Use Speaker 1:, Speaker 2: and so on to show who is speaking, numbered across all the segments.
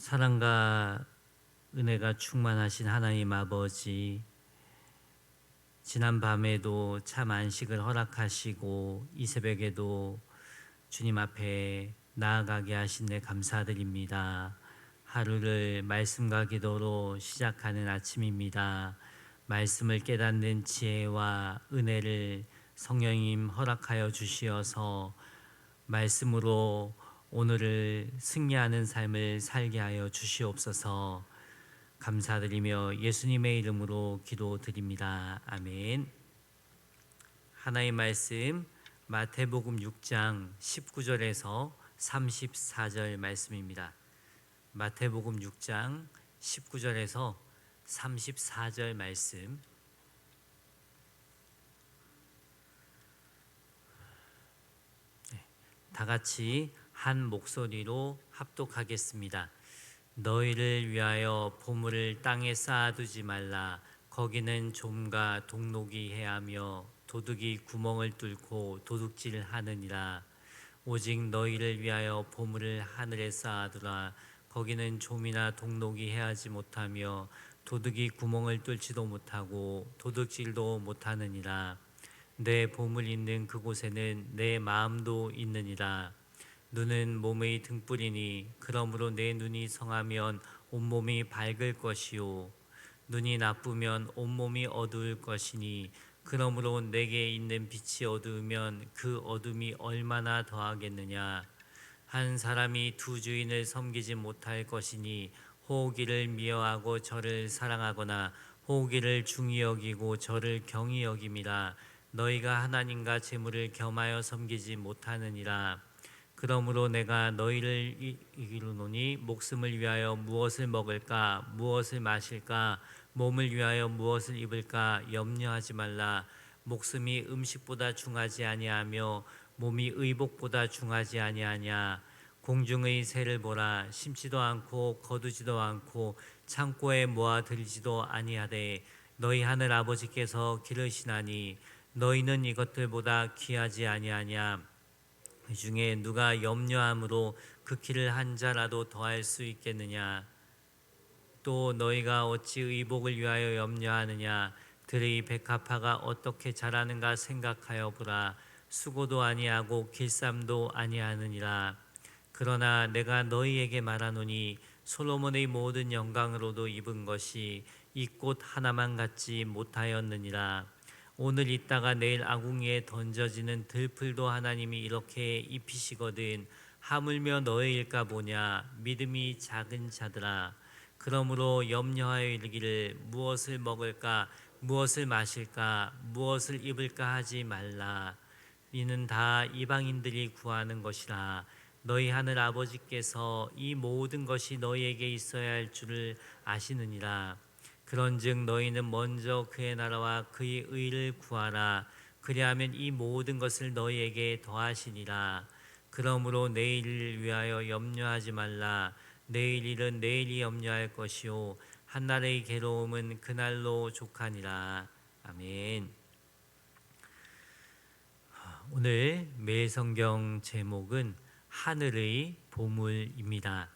Speaker 1: 사랑과 은혜가 충만하신 하나님 아버지, 지난 밤에도 참 안식을 허락하시고 이 새벽에도 주님 앞에 나아가게 하신 데 감사드립니다. 하루를 말씀과 기도로 시작하는 아침입니다. 말씀을 깨닫는 지혜와 은혜를 성령님 허락하여 주시어서 말씀으로 오늘을 승리하는 삶을 살게 하여 주시옵소서. 감사드리며 예수님의 이름으로 기도드립니다. 아멘. 하나의 말씀 마태복음 6장 19절에서 34절 말씀입니다. 마태복음 6장 19절에서 34절 말씀. 다 같이 한 목소리로 합독하겠습니다. 너희를 위하여 보물을 땅에 쌓아두지 말라. 거기는 좀과 동록이 해하며 도둑이 구멍을 뚫고 도둑질하느니라. 오직 너희를 위하여 보물을 하늘에 쌓아두라. 거기는 좀이나 동록이 해하지 못하며 도둑이 구멍을 뚫지도 못하고 도둑질도 못하느니라. 내 보물 있는 그곳에는 내 마음도 있느니라. 눈은 몸의 등불이니 그러므로 내 눈이 성하면 온몸이 밝을 것이요 눈이 나쁘면 온몸이 어두울 것이니 그러므로 내게 있는 빛이 어두우면 그 어둠이 얼마나 더하겠느냐. 한 사람이 두 주인을 섬기지 못할 것이니 호기를 미워하고 저를 사랑하거나 호기를 중히 여기고 저를 경히 여김이라. 너희가 하나님과 재물을 겸하여 섬기지 못하느니라. 그러므로 내가 너희를 이르노니 목숨을 위하여 무엇을 먹을까 무엇을 마실까 몸을 위하여 무엇을 입을까 염려하지 말라. 목숨이 음식보다 중하지 아니하며 몸이 의복보다 중하지 아니하냐. 공중의 새를 보라. 심지도 않고 거두지도 않고 창고에 모아들이지도 아니하되 너희 하늘 아버지께서 기르시나니 너희는 이것들보다 귀하지 아니하냐. 그 중에 누가 염려함으로 그 키를 한 자라도 더할 수 있겠느냐. 또 너희가 어찌 의복을 위하여 염려하느냐. 들의 백합화가 어떻게 자라는가 생각하여 보라. 수고도 아니하고 길쌈도 아니하느니라. 그러나 내가 너희에게 말하노니 솔로몬의 모든 영광으로도 입은 것이 이 꽃 하나만 갖지 못하였느니라. 오늘 있다가 내일 아궁이에 던져지는 들풀도 하나님이 이렇게 입히시거든 하물며 너희일까 보냐. 믿음이 작은 자들아. 그러므로 염려하여 이르기를 무엇을 먹을까 무엇을 마실까 무엇을 입을까 하지 말라. 이는 다 이방인들이 구하는 것이라. 너희 하늘 아버지께서 이 모든 것이 너희에게 있어야 할 줄을 아시느니라. 그런즉 너희는 먼저 그의 나라와 그의 의를 구하라. 그리하면 이 모든 것을 너희에게 더하시니라. 그러므로 내일을 위하여 염려하지 말라. 내일 일은 내일이 염려할 것이요 한날의 괴로움은 그날로 족하니라. 아멘. 오늘 매일 성경 제목은 하늘의 보물입니다.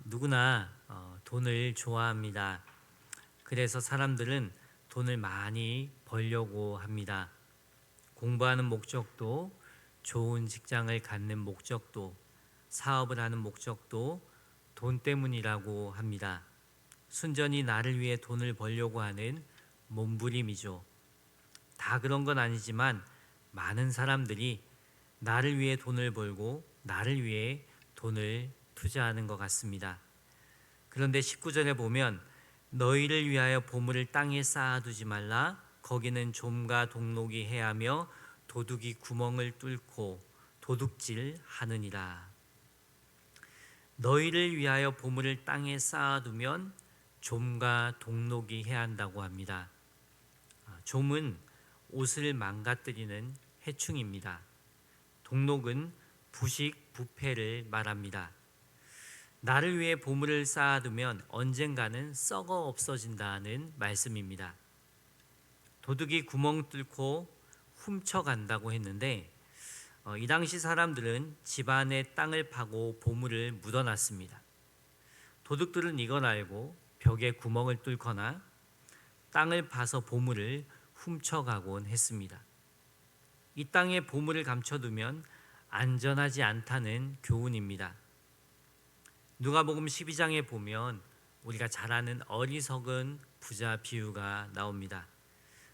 Speaker 1: 누구나 돈을 좋아합니다. 그래서 사람들은 돈을 많이 벌려고 합니다. 공부하는 목적도, 좋은 직장을 갖는 목적도, 사업을 하는 목적도 돈 때문이라고 합니다. 순전히 나를 위해 돈을 벌려고 하는 몸부림이죠. 다 그런 건 아니지만 많은 사람들이 나를 위해 돈을 벌고 나를 위해 돈을 투자하는 것 같습니다. 그런데 19절에 보면 너희를 위하여 보물을 땅에 쌓아두지 말라. 거기는 좀과 동록이 해하며 도둑이 구멍을 뚫고 도둑질하느니라. 너희를 위하여 보물을 땅에 쌓아두면 좀과 동록이 해한다고 합니다. 좀은 옷을 망가뜨리는 해충입니다. 동록은 부식, 부패를 말합니다. 나를 위해 보물을 쌓아두면 언젠가는 썩어 없어진다는 말씀입니다. 도둑이 구멍 뚫고 훔쳐간다고 했는데 이 당시 사람들은 집안에 땅을 파고 보물을 묻어놨습니다. 도둑들은 이걸 알고 벽에 구멍을 뚫거나 땅을 파서 보물을 훔쳐가곤 했습니다. 이 땅에 보물을 감춰두면 안전하지 않다는 교훈입니다. 누가복음 12장에 보면 우리가 잘 아는 어리석은 부자 비유가 나옵니다.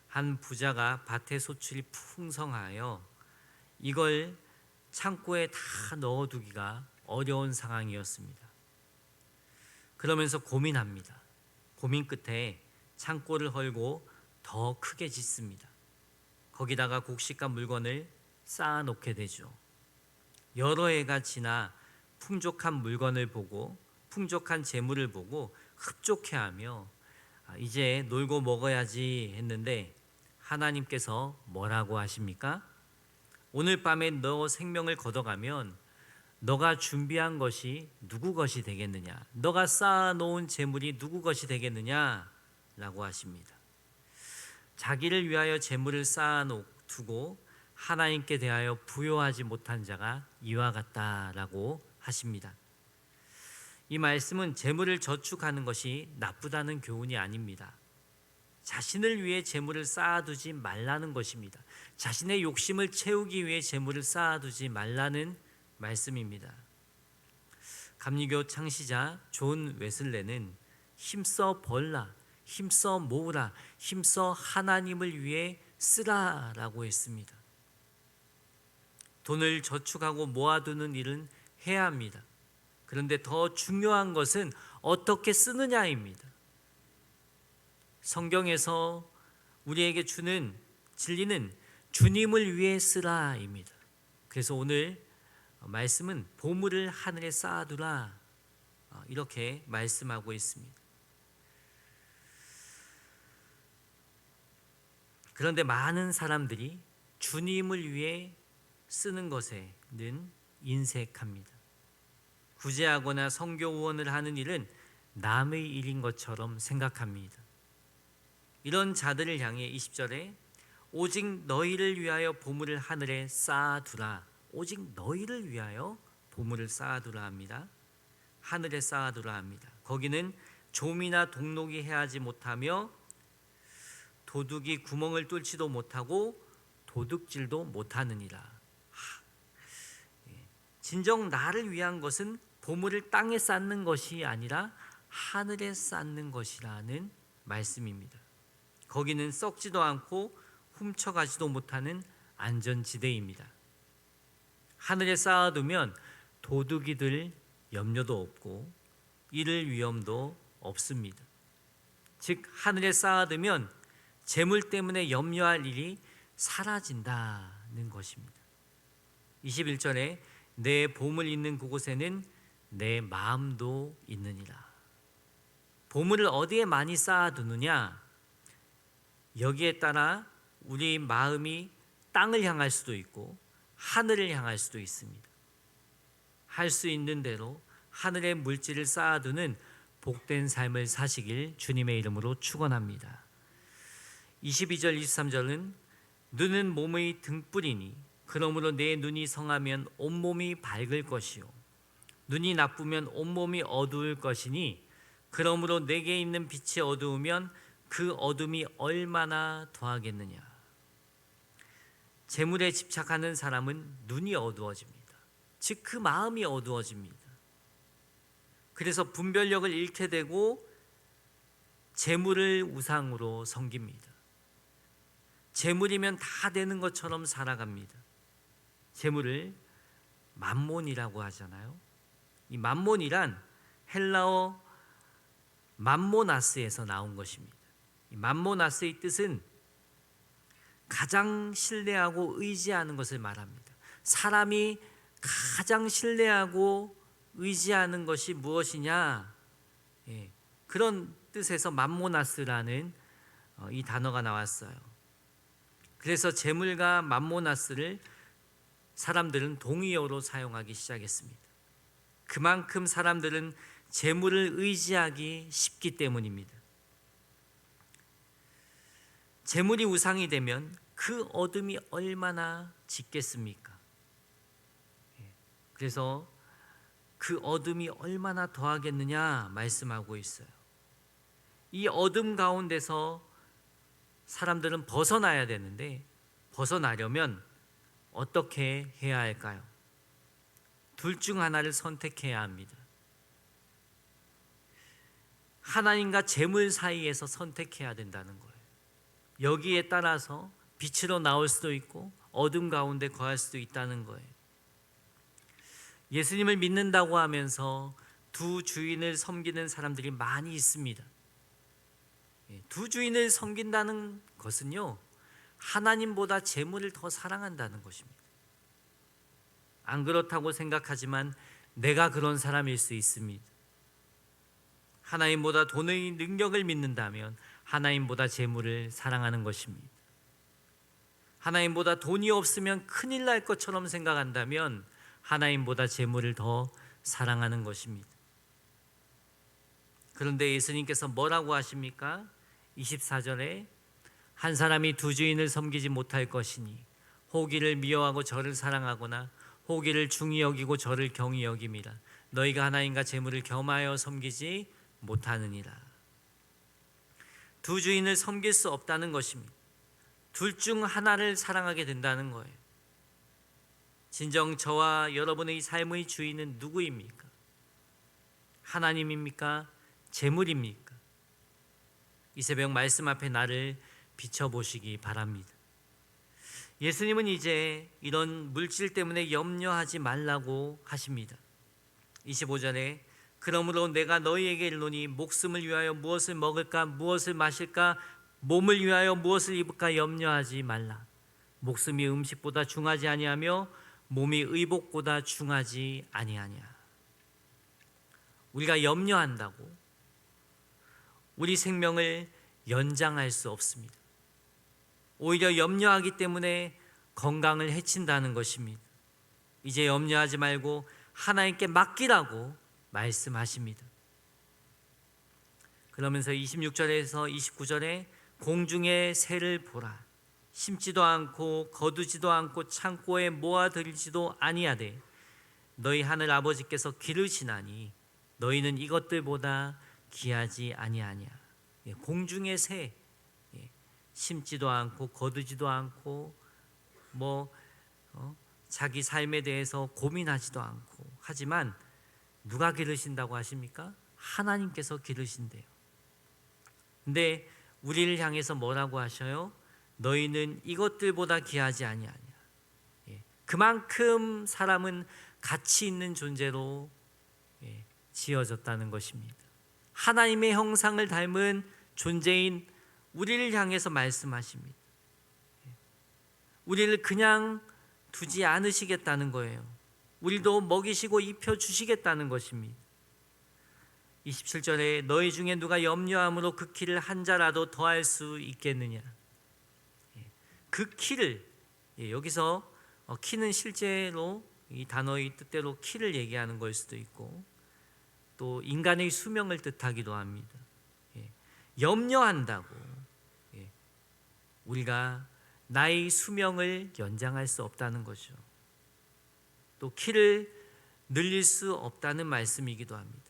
Speaker 1: 한 부자가 밭의 소출이 풍성하여 이걸 창고에 다 넣어두기가 어려운 상황이었습니다. 그러면서 고민합니다. 고민 끝에 창고를 헐고 더 크게 짓습니다. 거기다가 곡식과 물건을 쌓아놓게 되죠. 여러 해가 지나 풍족한 물건을 보고 풍족한 재물을 보고 흡족해하며 이제 놀고 먹어야지 했는데 하나님께서 뭐라고 하십니까? 오늘 밤에 너 생명을 걷어가면 너가 준비한 것이 누구 것이 되겠느냐? 너가 쌓아놓은 재물이 누구 것이 되겠느냐? 라고 하십니다. 자기를 위하여 재물을 쌓아두고 하나님께 대하여 부요하지 못한 자가 이와 같다라고 하십니다. 이 말씀은 재물을 저축하는 것이 나쁘다는 교훈이 아닙니다. 자신을 위해 재물을 쌓아두지 말라는 것입니다. 자신의 욕심을 채우기 위해 재물을 쌓아두지 말라는 말씀입니다. 감리교 창시자 존 웨슬레는 힘써 벌라, 힘써 모으라, 힘써 하나님을 위해 쓰라라고 했습니다. 돈을 저축하고 모아두는 일은 해야 합니다. 그런데 더 중요한 것은 어떻게 쓰느냐입니다. 성경에서 우리에게 주는 진리는 주님을 위해 쓰라입니다. 그래서 오늘 말씀은 보물을 하늘에 쌓아두라 이렇게 말씀하고 있습니다. 그런데 많은 사람들이 주님을 위해 쓰는 것에는 인색합니다. 구제하거나 선교 후원을 하는 일은 남의 일인 것처럼 생각합니다. 이런 자들을 향해 20절에 오직 너희를 위하여 보물을 하늘에 쌓아두라. 오직 너희를 위하여 보물을 쌓아두라 합니다. 하늘에 쌓아두라 합니다. 거기는 좀이나 동록이 해하지 못하며 도둑이 구멍을 뚫지도 못하고 도둑질도 못하느니라. 진정 나를 위한 것은 보물을 땅에 쌓는 것이 아니라 하늘에 쌓는 것이라는 말씀입니다. 거기는 썩지도 않고 훔쳐가지도 못하는 안전지대입니다. 하늘에 쌓아두면 도둑이 들 염려도 없고 잃을 위험도 없습니다. 즉 하늘에 쌓아두면 재물 때문에 염려할 일이 사라진다는 것입니다. 21절에 내 보물 있는 그곳에는 내 마음도 있느니라. 보물을 어디에 많이 쌓아두느냐? 여기에 따라 우리 마음이 땅을 향할 수도 있고 하늘을 향할 수도 있습니다. 할 수 있는 대로 하늘의 물질을 쌓아두는 복된 삶을 사시길 주님의 이름으로 축원합니다. 22절 23절은 눈은 몸의 등불이니 그러므로 내 눈이 성하면 온몸이 밝을 것이요 눈이 나쁘면 온몸이 어두울 것이니 그러므로 내게 있는 빛이 어두우면 그 어둠이 얼마나 더하겠느냐. 재물에 집착하는 사람은 눈이 어두워집니다. 즉 그 마음이 어두워집니다. 그래서 분별력을 잃게 되고 재물을 우상으로 섬깁니다. 재물이면 다 되는 것처럼 살아갑니다. 재물을 맘몬이라고 하잖아요. 이 맘몬이란 헬라어 맘모나스에서 나온 것입니다. 이 맘모나스의 뜻은 가장 신뢰하고 의지하는 것을 말합니다. 사람이 가장 신뢰하고 의지하는 것이 무엇이냐? 그런 뜻에서 맘모나스라는 이 단어가 나왔어요. 그래서 재물과 맘모나스를 사람들은 동의어로 사용하기 시작했습니다. 그만큼 사람들은 재물을 의지하기 쉽기 때문입니다. 재물이 우상이 되면 그 어둠이 얼마나 짙겠습니까? 그래서 그 어둠이 얼마나 더하겠느냐 말씀하고 있어요. 이 어둠 가운데서 사람들은 벗어나야 되는데 벗어나려면 어떻게 해야 할까요? 둘 중 하나를 선택해야 합니다. 하나님과 재물 사이에서 선택해야 된다는 거예요. 여기에 따라서 빛으로 나올 수도 있고 어둠 가운데 거할 수도 있다는 거예요. 예수님을 믿는다고 하면서 두 주인을 섬기는 사람들이 많이 있습니다. 두 주인을 섬긴다는 것은요, 하나님보다 재물을 더 사랑한다는 것입니다. 안 그렇다고 생각하지만 내가 그런 사람일 수 있습니다. 하나님보다 돈의 능력을 믿는다면 하나님보다 재물을 사랑하는 것입니다. 하나님보다 돈이 없으면 큰일 날 것처럼 생각한다면 하나님보다 재물을 더 사랑하는 것입니다. 그런데 예수님께서 뭐라고 하십니까? 24절에 한 사람이 두 주인을 섬기지 못할 것이니 호기를 미워하고 저를 사랑하거나 호기를 중히 여기고 저를 경히 여김이라. 너희가 하나님과 재물을 겸하여 섬기지 못하느니라. 두 주인을 섬길 수 없다는 것입니다. 둘 중 하나를 사랑하게 된다는 거예요. 진정 저와 여러분의 삶의 주인은 누구입니까? 하나님입니까? 재물입니까? 이 새벽 말씀 앞에 나를 비춰보시기 바랍니다. 예수님은 이제 이런 물질 때문에 염려하지 말라고 하십니다. 25절에 그러므로 내가 너희에게 이르노니 목숨을 위하여 무엇을 먹을까 무엇을 마실까 몸을 위하여 무엇을 입을까 염려하지 말라. 목숨이 음식보다 중하지 아니하며 몸이 의복보다 중하지 아니하냐. 우리가 염려한다고 우리 생명을 연장할 수 없습니다. 오히려 염려하기 때문에 건강을 해친다는 것입니다. 이제 염려하지 말고 하나님께 맡기라고 말씀하십니다. 그러면서 26절에서 29절에 공중의 새를 보라. 심지도 않고 거두지도 않고 창고에 모아들이지도 아니하되 너희 하늘 아버지께서 기르시나니 너희는 이것들보다 귀하지 아니하냐. 공중의 새, 심지도 않고 거두지도 않고 자기 삶에 대해서 고민하지도 않고 하지만 누가 기르신다고 하십니까? 하나님께서 기르신대요. 근데 우리를 향해서 뭐라고 하셔요? 너희는 이것들보다 귀하지 아니하냐. 그만큼 사람은 가치 있는 존재로 지어졌다는 것입니다. 하나님의 형상을 닮은 존재인 우리를 향해서 말씀하십니다. 우리를 그냥 두지 않으시겠다는 거예요. 우리도 먹이시고 입혀주시겠다는 것입니다. 27절에 너희 중에 누가 염려함으로 그 키를 한 자라도 더할 수 있겠느냐. 그 키를, 여기서 키는 실제로 이 단어의 뜻대로 키를 얘기하는 걸 수도 있고 또 인간의 수명을 뜻하기도 합니다. 염려한다고 우리가 나의 수명을 연장할 수 없다는 거죠. 또 키를 늘릴 수 없다는 말씀이기도 합니다.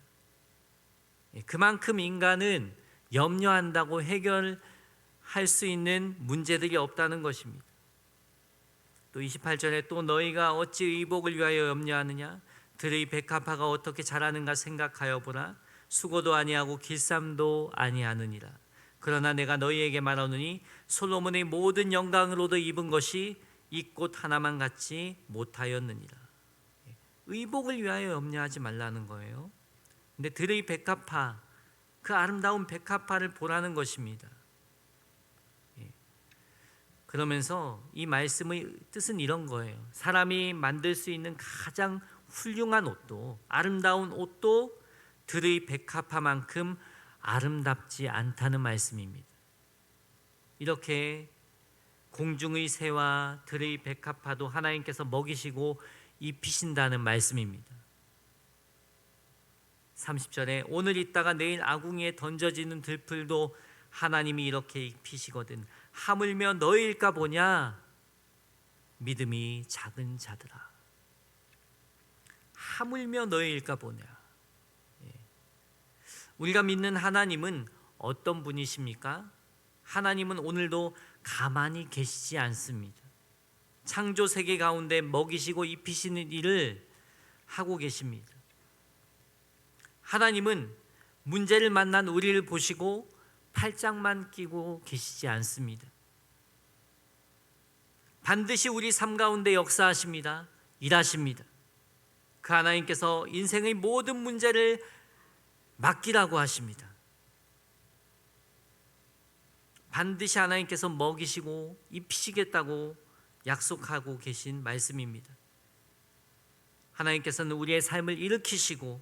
Speaker 1: 그만큼 인간은 염려한다고 해결할 수 있는 문제들이 없다는 것입니다. 또 28절에 또 너희가 어찌 의복을 위하여 염려하느냐. 들의 백합화가 어떻게 자라는가 생각하여 보라. 수고도 아니하고 길쌈도 아니하느니라. 그러나 내가 너희에게 말하노니 솔로몬의 모든 영광으로도 입은 것이 이 꽃 하나만 같지 못하였느니라. 의복을 위하여 염려하지 말라는 거예요. 근데 들의 백합화, 그 아름다운 백합화를 보라는 것입니다. 그러면서 이 말씀의 뜻은 이런 거예요. 사람이 만들 수 있는 가장 훌륭한 옷도, 아름다운 옷도 들의 백합화만큼 아름답지 않다는 말씀입니다. 이렇게 공중의 새와 들의 백합화도 하나님께서 먹이시고 입히신다는 말씀입니다. 30절에 오늘 있다가 내일 아궁이에 던져지는 들풀도 하나님이 이렇게 입히시거든 하물며 너희일까 보냐. 믿음이 작은 자들아. 하물며 너희일까 보냐. 우리가 믿는 하나님은 어떤 분이십니까? 하나님은 오늘도 가만히 계시지 않습니다. 창조 세계 가운데 먹이시고 입히시는 일을 하고 계십니다. 하나님은 문제를 만난 우리를 보시고 팔짱만 끼고 계시지 않습니다. 반드시 우리 삶 가운데 역사하십니다. 일하십니다. 그 하나님께서 인생의 모든 문제를 맡기라고 하십니다. 반드시 하나님께서 먹이시고 입히시겠다고 약속하고 계신 말씀입니다. 하나님께서는 우리의 삶을 일으키시고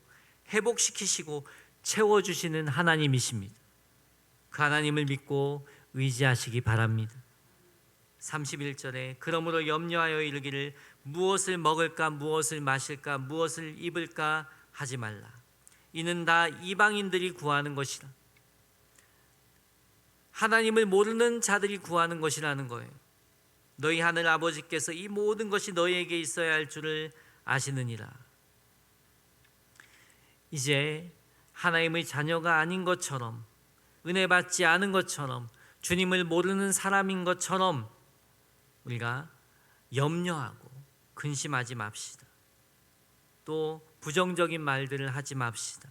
Speaker 1: 회복시키시고 채워주시는 하나님이십니다. 그 하나님을 믿고 의지하시기 바랍니다. 31절에 그러므로 염려하여 이르기를 무엇을 먹을까 무엇을 마실까 무엇을 입을까 하지 말라. 이는 다 이방인들이 구하는 것이라. 하나님을 모르는 자들이 구하는 것이라는 거예요. 너희 하늘 아버지께서 이 모든 것이 너희에게 있어야 할 줄을 아시느니라. 이제 하나님의 자녀가 아닌 것처럼, 은혜 받지 않은 것처럼, 주님을 모르는 사람인 것처럼 우리가 염려하고 근심하지 맙시다. 또 부정적인 말들을 하지 맙시다.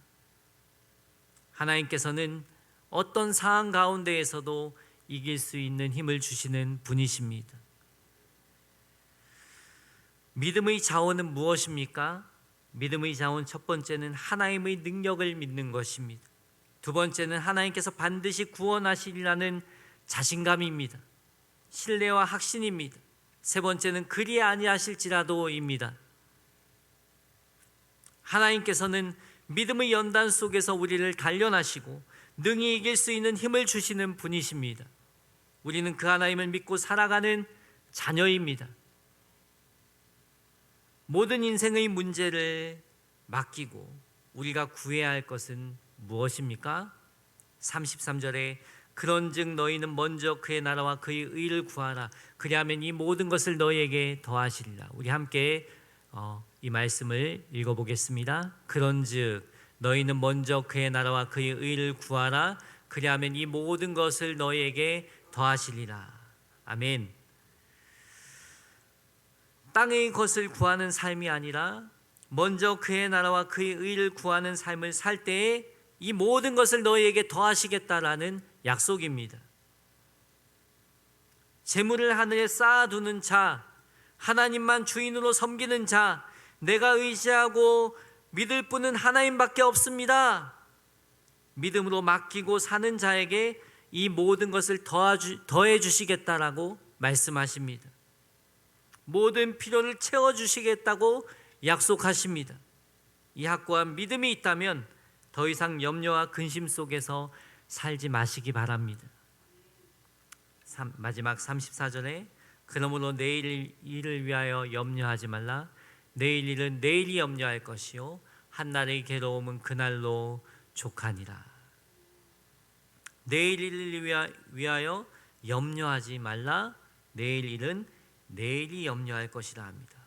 Speaker 1: 하나님께서는 어떤 상황 가운데에서도 이길 수 있는 힘을 주시는 분이십니다. 믿음의 자원은 무엇입니까? 믿음의 자원 첫 번째는 하나님의 능력을 믿는 것입니다. 두 번째는 하나님께서 반드시 구원하시리라는 자신감입니다. 신뢰와 확신입니다. 세 번째는 그리 아니하실지라도입니다. 하나님께서는 믿음의 연단 속에서 우리를 단련하시고 능히 이길 수 있는 힘을 주시는 분이십니다. 우리는 그 하나님을 믿고 살아가는 자녀입니다. 모든 인생의 문제를 맡기고 우리가 구해야 할 것은 무엇입니까? 33절에 그런즉 너희는 먼저 그의 나라와 그의 의를 구하라. 그리하면 이 모든 것을 너희에게 더하시리라. 우리 함께 이 말씀을 읽어보겠습니다. 그런즉 너희는 먼저 그의 나라와 그의 의를 구하라. 그리하면 이 모든 것을 너희에게 더하시리라. 아멘. 땅의 것을 구하는 삶이 아니라 먼저 그의 나라와 그의 의를 구하는 삶을 살 때에 이 모든 것을 너희에게 더하시겠다라는 약속입니다. 재물을 하늘에 쌓아두는 자, 하나님만 주인으로 섬기는 자, 내가 의지하고 믿을 분은 하나님밖에 없습니다. 믿음으로 맡기고 사는 자에게 이 모든 것을 더해 주시겠다라고 말씀하십니다. 모든 필요를 채워주시겠다고 약속하십니다. 이 확고한 믿음이 있다면 더 이상 염려와 근심 속에서 살지 마시기 바랍니다. 마지막 34절에 그러므로 내일 일을 위하여 염려하지 말라. 내일 일은 내일이 염려할 것이요 한날의 괴로움은 그날로 족하니라. 내일 일을 위하여 염려하지 말라. 내일 일은 내일이 염려할 것이라 합니다.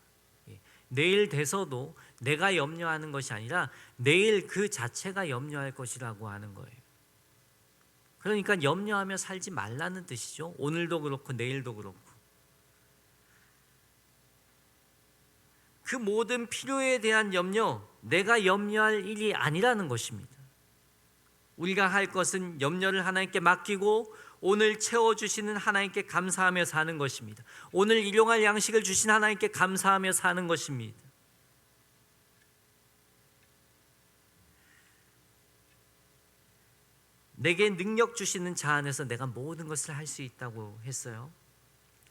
Speaker 1: 내일 돼서도 내가 염려하는 것이 아니라 내일 그 자체가 염려할 것이라고 하는 거예요. 그러니까 염려하며 살지 말라는 뜻이죠. 오늘도 그렇고 내일도 그렇고. 그 모든 필요에 대한 염려, 내가 염려할 일이 아니라는 것입니다. 우리가 할 것은 염려를 하나님께 맡기고 오늘 채워주시는 하나님께 감사하며 사는 것입니다. 오늘 일용할 양식을 주신 하나님께 감사하며 사는 것입니다. 내게 능력 주시는 자 안에서 내가 모든 것을 할 수 있다고 했어요.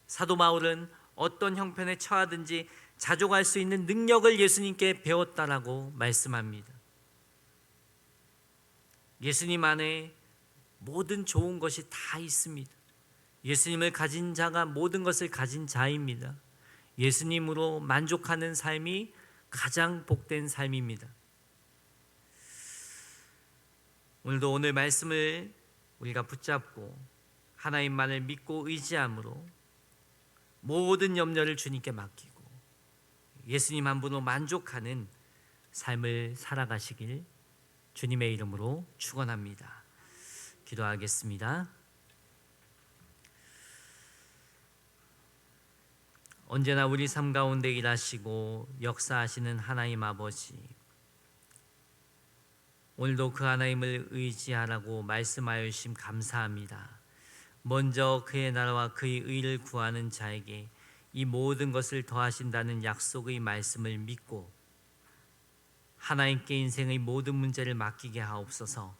Speaker 1: 사도 바울은 어떤 형편에 처하든지 자족할 수 있는 능력을 예수님께 배웠다라고 말씀합니다. 예수님 안에 모든 좋은 것이 다 있습니다. 예수님을 가진 자가 모든 것을 가진 자입니다. 예수님으로 만족하는 삶이 가장 복된 삶입니다. 오늘도 오늘 말씀을 우리가 붙잡고 하나님만을 믿고 의지함으로 모든 염려를 주님께 맡기고 예수님 한 분으로 만족하는 삶을 살아가시길 주님의 이름으로 축원합니다. 기도하겠습니다. 언제나 우리 삶 가운데 일하시고 역사하시는 하나님 아버지, 오늘도 그 하나님을 의지하라고 말씀하여 주심 감사합니다. 먼저 그의 나라와 그의 의를 구하는 자에게 이 모든 것을 더하신다는 약속의 말씀을 믿고 하나님께 인생의 모든 문제를 맡기게 하옵소서.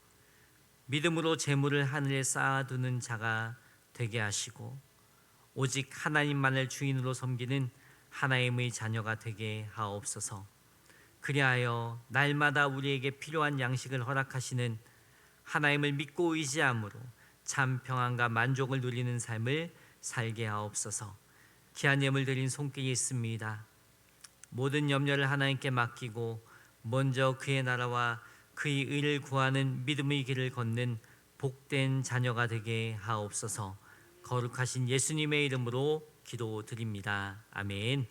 Speaker 1: 믿음으로 재물을 하늘에 쌓아두는 자가 되게 하시고 오직 하나님만을 주인으로 섬기는 하나님의 자녀가 되게 하옵소서. 그리하여 날마다 우리에게 필요한 양식을 허락하시는 하나님을 믿고 의지함으로 참 평안과 만족을 누리는 삶을 살게 하옵소서. 귀한 예물 드린 손길이 있습니다. 모든 염려를 하나님께 맡기고 먼저 그의 나라와 그의 의를 구하는 믿음의 길을 걷는 복된 자녀가 되게 하옵소서. 거룩하신 예수님의 이름으로 기도드립니다. 아멘.